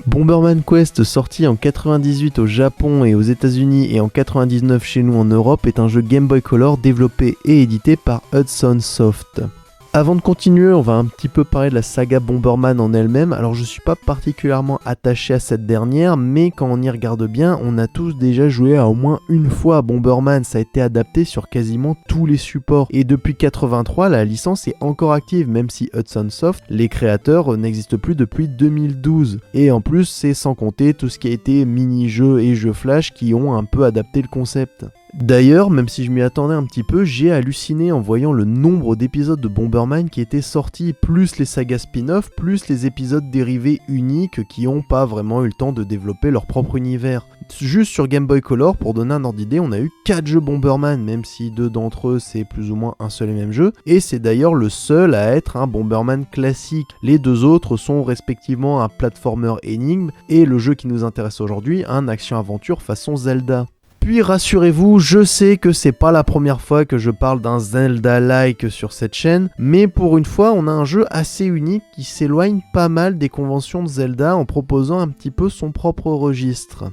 Bomberman Quest, sorti en 98 au Japon et aux États-Unis et en 99 chez nous en Europe, est un jeu Game Boy Color développé et édité par Hudson Soft. Avant de continuer, on va un petit peu parler de la saga Bomberman en elle-même. Alors je suis pas particulièrement attaché à cette dernière, mais quand on y regarde bien, on a tous déjà joué à au moins une fois à Bomberman. Ça a été adapté sur quasiment tous les supports. Et depuis 83, la licence est encore active, même si Hudson Soft, les créateurs, n'existent plus depuis 2012. Et en plus, c'est sans compter tout ce qui a été mini-jeux et jeux flash qui ont un peu adapté le concept. D'ailleurs, même si je m'y attendais un petit peu, j'ai halluciné en voyant le nombre d'épisodes de Bomberman qui étaient sortis, plus les sagas spin-off, plus les épisodes dérivés uniques qui n'ont pas vraiment eu le temps de développer leur propre univers. Juste sur Game Boy Color, pour donner un ordre d'idée, on a eu 4 jeux Bomberman, même si 2 d'entre eux c'est plus ou moins un seul et même jeu, et c'est d'ailleurs le seul à être un Bomberman classique. Les 2 autres sont respectivement un platformer énigme, et le jeu qui nous intéresse aujourd'hui, un action-aventure façon Zelda. Puis rassurez-vous, je sais que c'est pas la première fois que je parle d'un Zelda-like sur cette chaîne, mais pour une fois on a un jeu assez unique qui s'éloigne pas mal des conventions de Zelda en proposant un petit peu son propre registre.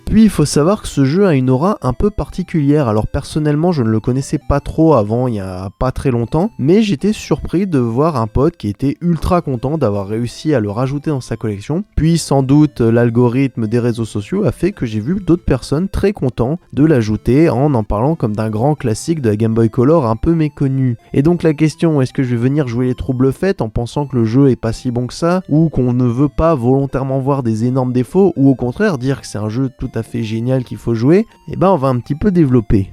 Puis il faut savoir que ce jeu a une aura un peu particulière, alors personnellement je ne le connaissais pas trop avant il y a pas très longtemps, mais j'étais surpris de voir un pote qui était ultra content d'avoir réussi à le rajouter dans sa collection, puis sans doute l'algorithme des réseaux sociaux a fait que j'ai vu d'autres personnes très contents de l'ajouter en parlant comme d'un grand classique de la Game Boy Color un peu méconnu. Et donc la question, est-ce que je vais venir jouer les troubles faits en pensant que le jeu est pas si bon que ça, ou qu'on ne veut pas volontairement voir des énormes défauts, ou au contraire dire que c'est un jeu tout à fait génial qu'il faut jouer, et ben on va un petit peu développer.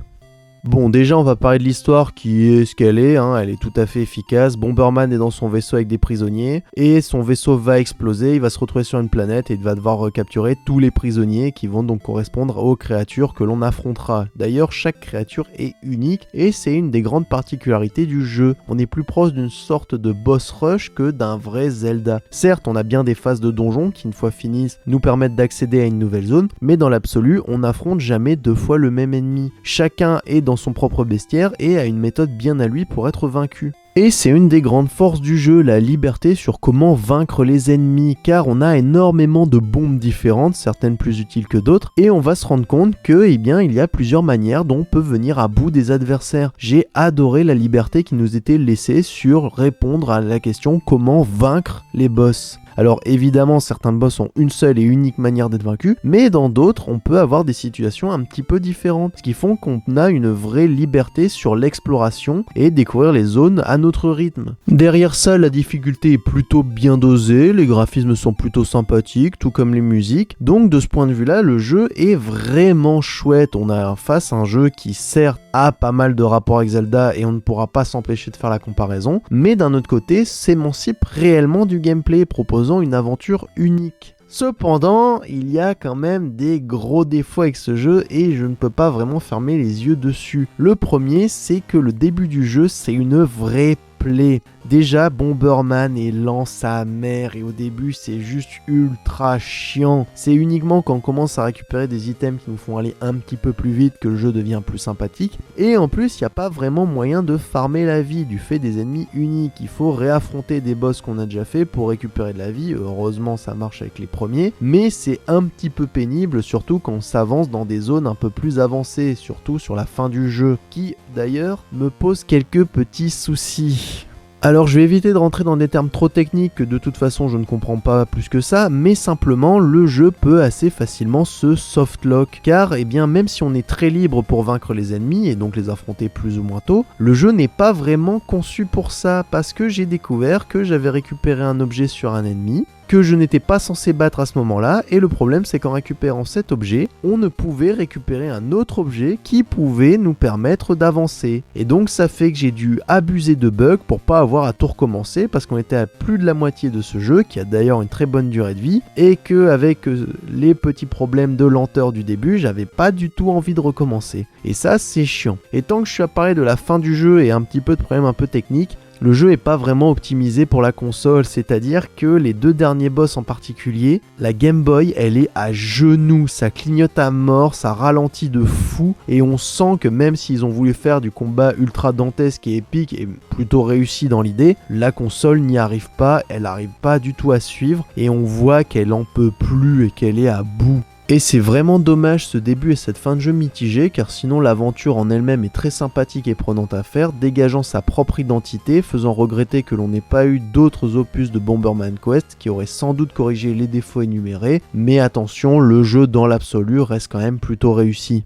Bon, déjà on va parler de l'histoire qui est ce qu'elle est, elle est tout à fait efficace. Bomberman est dans son vaisseau avec des prisonniers, et son vaisseau va exploser, il va se retrouver sur une planète et il va devoir capturer tous les prisonniers qui vont donc correspondre aux créatures que l'on affrontera. D'ailleurs, chaque créature est unique, et c'est une des grandes particularités du jeu. On est plus proche d'une sorte de boss rush que d'un vrai Zelda. Certes, on a bien des phases de donjon qui, une fois finies, nous permettent d'accéder à une nouvelle zone, mais dans l'absolu, on n'affronte jamais 2 fois le même ennemi. Chacun est dans son propre bestiaire et a une méthode bien à lui pour être vaincu. Et c'est une des grandes forces du jeu, la liberté sur comment vaincre les ennemis, car on a énormément de bombes différentes, certaines plus utiles que d'autres, et on va se rendre compte que, il y a plusieurs manières dont on peut venir à bout des adversaires. J'ai adoré la liberté qui nous était laissée sur répondre à la question comment vaincre les boss. Alors évidemment, certains boss ont une seule et unique manière d'être vaincus, mais dans d'autres, on peut avoir des situations un petit peu différentes, ce qui font qu'on a une vraie liberté sur l'exploration et découvrir les zones à notre rythme. Derrière ça, la difficulté est plutôt bien dosée, les graphismes sont plutôt sympathiques, tout comme les musiques, donc de ce point de vue-là, le jeu est vraiment chouette. On a en face un jeu qui certes a pas mal de rapports avec Zelda et on ne pourra pas s'empêcher de faire la comparaison, mais d'un autre côté, s'émancipe réellement du gameplay, proposant une aventure unique. Cependant, il y a quand même des gros défauts avec ce jeu et je ne peux pas vraiment fermer les yeux dessus. Le premier, c'est que le début du jeu, c'est une vraie plaie. Déjà, Bomberman est lent sa mère et au début c'est juste ultra chiant. C'est uniquement quand on commence à récupérer des items qui nous font aller un petit peu plus vite que le jeu devient plus sympathique. Et en plus, il n'y a pas vraiment moyen de farmer la vie du fait des ennemis uniques. Il faut réaffronter des boss qu'on a déjà fait pour récupérer de la vie. Heureusement, ça marche avec les premiers, mais c'est un petit peu pénible, surtout quand on s'avance dans des zones un peu plus avancées, surtout sur la fin du jeu, qui d'ailleurs me pose quelques petits soucis. Alors je vais éviter de rentrer dans des termes trop techniques que de toute façon je ne comprends pas plus que ça, mais simplement le jeu peut assez facilement se softlock, car même si on est très libre pour vaincre les ennemis et donc les affronter plus ou moins tôt, le jeu n'est pas vraiment conçu pour ça, parce que j'ai découvert que j'avais récupéré un objet sur un ennemi, que je n'étais pas censé battre à ce moment-là, et le problème c'est qu'en récupérant cet objet, on ne pouvait récupérer un autre objet qui pouvait nous permettre d'avancer. Et donc ça fait que j'ai dû abuser de bugs pour pas avoir à tout recommencer, parce qu'on était à plus de la moitié de ce jeu, qui a d'ailleurs une très bonne durée de vie, et que avec les petits problèmes de lenteur du début, j'avais pas du tout envie de recommencer. Et ça c'est chiant. Et tant que je suis à parler de la fin du jeu et un petit peu de problèmes un peu techniques, Le jeu est pas vraiment optimisé pour la console, c'est-à-dire que les 2 derniers boss en particulier, la Game Boy elle est à genoux, ça clignote à mort, ça ralentit de fou et on sent que même s'ils ont voulu faire du combat ultra dantesque et épique et plutôt réussi dans l'idée, la console n'y arrive pas, elle arrive pas du tout à suivre et on voit qu'elle en peut plus et qu'elle est à bout. Et c'est vraiment dommage ce début et cette fin de jeu mitigée, car sinon l'aventure en elle-même est très sympathique et prenante à faire, dégageant sa propre identité, faisant regretter que l'on n'ait pas eu d'autres opus de Bomberman Quest qui auraient sans doute corrigé les défauts énumérés, mais attention, le jeu dans l'absolu reste quand même plutôt réussi.